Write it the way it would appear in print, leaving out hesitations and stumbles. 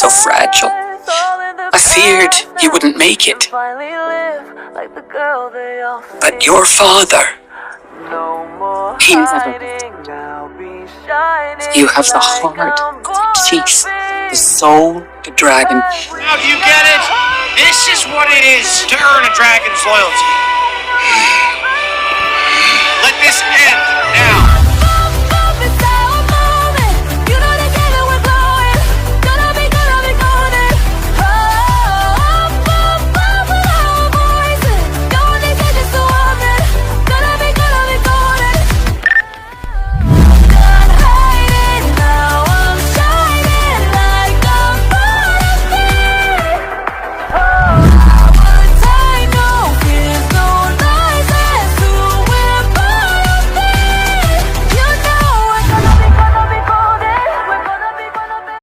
so fragile. I feared you wouldn't make it. But your father, he never will. You have the heart, the teeth, the soul, the dragon. Now do you get it? This is what it is to earn a dragon's loyalty. Let this end now.